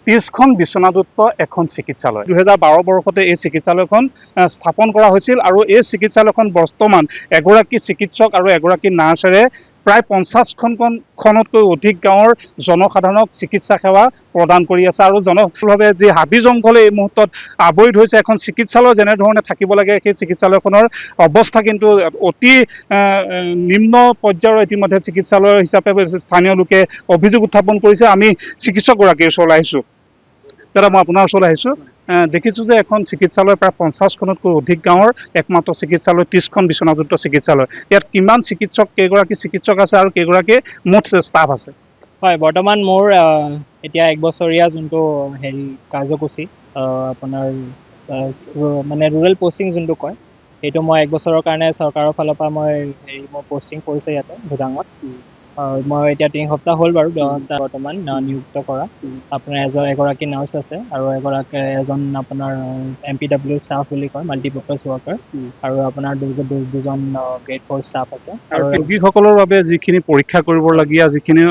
30খন বিচনাযুক্ত এখন চিকিৎসালয় 2012 বৰ্ষতে এই চিকিৎসালয়খন স্থাপন কৰা হৈছিল আৰু এই চিকিৎসালয়খন বৰ্তমান এগৰাকী চিকিৎসক আৰু এগৰাকী নাৰ্ছেৰে প্ৰায় 50খনতকৈ অধিক গাঁৱৰ জনসাধাৰণক চিকিৎসা সেৱা প্ৰদান কৰি আছে আৰু জনভাৱে যি হাবি জংঘলে এই মুহূৰ্তত আৱৰি ধৰিছে এখন চিকিৎসালয় যেনেধৰণে থাকিব লাগে সেই চিকিৎসালয়খনৰ অৱস্থা কিন্তু অতি নিম্ন পৰ্যায়ৰ ইতিমধ্যে চিকিৎসালয় হিচাপে স্থানীয় লোকে অভিযোগ উত্থাপন কৰিছে। আমি চিকিৎসকগৰাকীৰ ওচৰলৈ আহিছোঁ। দাদা মই আপোনাৰ ওচৰলৈ আহিছোঁ। দেখিছোঁ যে এখন চিকিৎসালয় প্ৰায় 50খনতকৈ অধিক গাঁৱৰ একমাত্ৰ চিকিৎসালয় 30খন বিচনাযুক্ত চিকিৎসালয়। ইয়াত কিমান চিকিৎসক, কেইগৰাকী চিকিৎসক আছে আৰু কেইগৰাকী মুঠ ষ্টাফ আছে? হয়, বৰ্তমান মোৰ এতিয়া 1 বছৰীয়া যোনটো কাৰ্যসূচী আপোনাৰ মানে ৰুৰেল পষ্টিং যোনটো কয়, সেইটো মই 1 বছৰৰ কাৰণে চৰকাৰৰ ফালৰ পৰা মই পষ্টিং কৰিছে ইয়াতে ভোদাঙত। মই এতিয়া 3 সপ্তাহ হ'ল বাৰু বৰ্তমান নিযুক্ত কৰা। আপোনাৰ এগৰাকী নাৰ্ছ আছে আৰু এজন আপোনাৰ MPW ষ্টাফ বুলি কয়, মাল্টিপাৰ্পাছ ৱৰ্কাৰ, আৰু আপোনাৰ দুজন গ্ৰেড 4 ষ্টাফ আছে। আৰু ৰোগীসকলৰ বাবে যিখিনি পৰীক্ষা কৰিবলগীয়া যিখিনি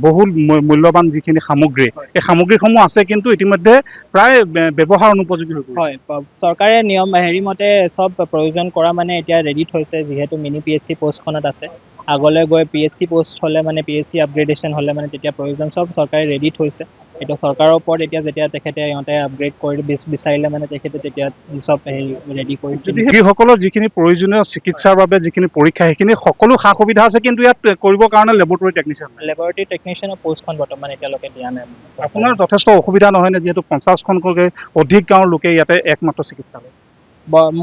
বহুল মূল্যৱান যিখিনি সামগ্ৰী, এই সামগ্ৰীসমূহ আছে কিন্তু ইতিমধ্যে প্ৰায় ব্যৱহাৰ অনুপযোগী হৈ পৰিছে। হয়, চৰকাৰে নিয়ম মতে চব প্ৰয়োজন কৰা মানে এতিয়া ৰেডি থৈছে, যিহেতু মিনি PHC পষ্টখনত আছে। আগলৈ গৈ PHC পষ্ট হ'লে মানে PHC আপগ্ৰেডেশ্যন হ'লে মানে তেতিয়া প্ৰয়োজন চব চৰকাৰে ৰেডি থৈছে। এইটো চৰকাৰৰ ওপৰত এতিয়া যেতিয়া ইহঁতে আপগ্ৰেড কৰি বিচাৰিলে মানে তেখেতে তেতিয়া চব ৰেডি কৰি ৰোগীসকলৰ যিখিনি প্ৰয়োজনীয় চিকিৎসাৰ বাবে যিখিনি পৰীক্ষা সেইখিনি সকলো সা সুবিধা আছে, কিন্তু ইয়াত কৰিবৰ কাৰণে লেবৰেটৰী টেকনিচিয়ানৰ পষ্টখন বৰ্তমান এতিয়ালৈকে দিয়া নাই। আপোনাৰ যথেষ্ট অসুবিধা নহয়নে, যিহেতু 50খনকৈ অধিক গাঁৱৰ লোকে ইয়াতে একমাত্ৰ চিকিৎসালয়?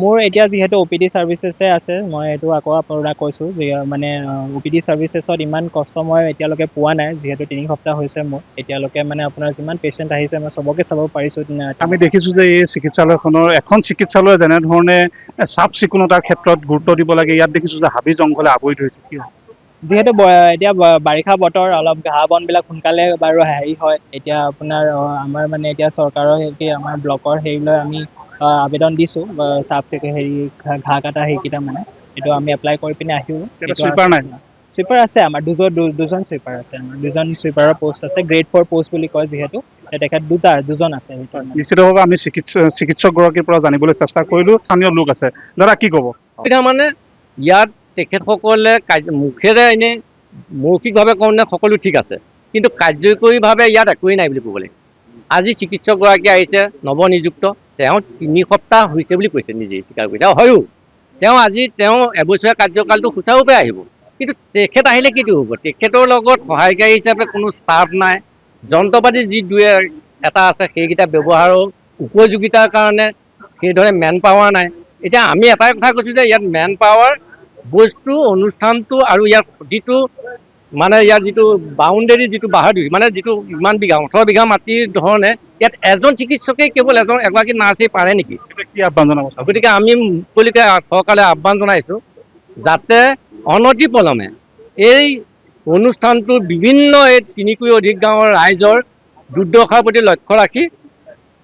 মোৰ এতিয়া যিহেতু OPD ছাৰ্ভিচেছে আছে, মই এইটো আকৌ আপোনাক কৈছোঁ যে মানে OPD ছাৰ্ভিচেছত ইমান কষ্ট মই এতিয়ালৈকে পোৱা নাই, যিহেতু 3 সপ্তাহ হৈছে মোৰ এতিয়ালৈকে। মানে আপোনাৰ যিমান পেচেণ্ট আহিছে মই চবকে চাব পাৰিছোঁ। আমি দেখিছোঁ যে এই চিকিৎসালয়খনৰ এখন চিকিৎসালয় যেনেধৰণে চাফ চিকুণতাৰ ক্ষেত্ৰত গুৰুত্ব দিব লাগে, ইয়াত দেখিছোঁ যে হাবি জংঘলে আৱৰি ধৰিছে। কি যিহেতু এতিয়া বাৰিষা বতৰ, অলপ ঘাঁহ বনবিলাক সোনকালে বাৰু হয়। এতিয়া আপোনাৰ আমাৰ মানে এতিয়া চৰকাৰৰ আমাৰ ব্লকৰ লৈ আমি আবেদন দিছোঁ চাফ চিকুণ ঘাঁহ কটা সেইকেইটা মানে এইটো আমি এপ্লাই কৰি পিনে আহিও। চুইপাৰ নাই? চুইপাৰ আছে আমাৰ, দুজন চুইপাৰ আছে। আমাৰ 2জন চুইপাৰৰ পোষ্ট আছে, গ্ৰেড 4 পোষ্ট বুলি কয় যিহেতু, তেখেত দুজন আছে। নিশ্চিতভাৱে আমি চিকিৎসকগৰাকীৰ পৰা জানিবলৈ চেষ্টা কৰিলোঁ। স্থানীয় লোক আছে, দাদা কি ক'ব? মানে ইয়াত তেখেতসকলে মুখেৰে এনেই মৌখিকভাৱে কওঁতে সকলো ঠিক আছে, কিন্তু কাৰ্যকৰীভাৱে ইয়াত একোৱেই নাই বুলি ক'ব লাগিব। আজি চিকিৎসকগৰাকী আহিছে নৱনিযুক্ত, তেওঁ 3 সপ্তাহ হৈছে বুলি কৈছে, নিজেই স্বীকাৰ কৰিছে। হয়ো তেওঁ এবছৰীয়া কাৰ্যকালটো সুচাৰুৰূপে আহিব, কিন্তু তেখেত আহিলে কিটো হ'ব? তেখেতৰ লগত সহায়কাৰী হিচাপে কোনো ষ্টাফ নাই, যন্ত্ৰ পাতি যি 2-এটা আছে সেইকেইটা ব্যৱহাৰৰ উপযোগিতাৰ কাৰণে সেইদৰে মেন পাৱাৰ নাই। এতিয়া আমি এটাই কথা কৈছোঁ যে ইয়াত মেন পাৱাৰ, বস্তু, অনুষ্ঠানটো আৰু ইয়াৰ যিটো মানে ইয়াৰ যিটো বাউণ্ডেৰী, যিটো বাহাদুৰি, মানে যিটো ইমান বিঘা 18 বিঘা মাটিৰ ধৰণে ইয়াত এজন চিকিৎসকেই কেৱল এগৰাকী নাৰ্ছেই পাৰে নেকি? কি আহ্বান জনাব? গতিকে আমি মুকলিকে চৰকাৰলৈ আহ্বান জনাইছোঁ যাতে অনতিপলমে এই অনুষ্ঠানটো বিভিন্ন এই 3 অধিক গাঁৱৰ ৰাইজৰ দুৰ্দশাৰ প্ৰতি লক্ষ্য ৰাখি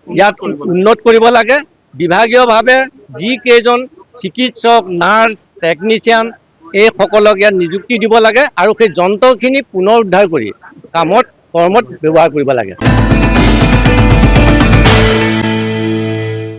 ইয়াত উন্নত কৰিব লাগে। বিভাগীয়ভাৱে যিকেইজন চিকিৎসক, নাৰ্ছ, টেকনিচিয়ান এইসকলক ইয়াত নিযুক্তি দিব লাগে আৰু সেই যন্ত্ৰখিনি পুনৰ উদ্ধাৰ কৰি কৰ্মত ব্যৱহাৰ কৰিব লাগে।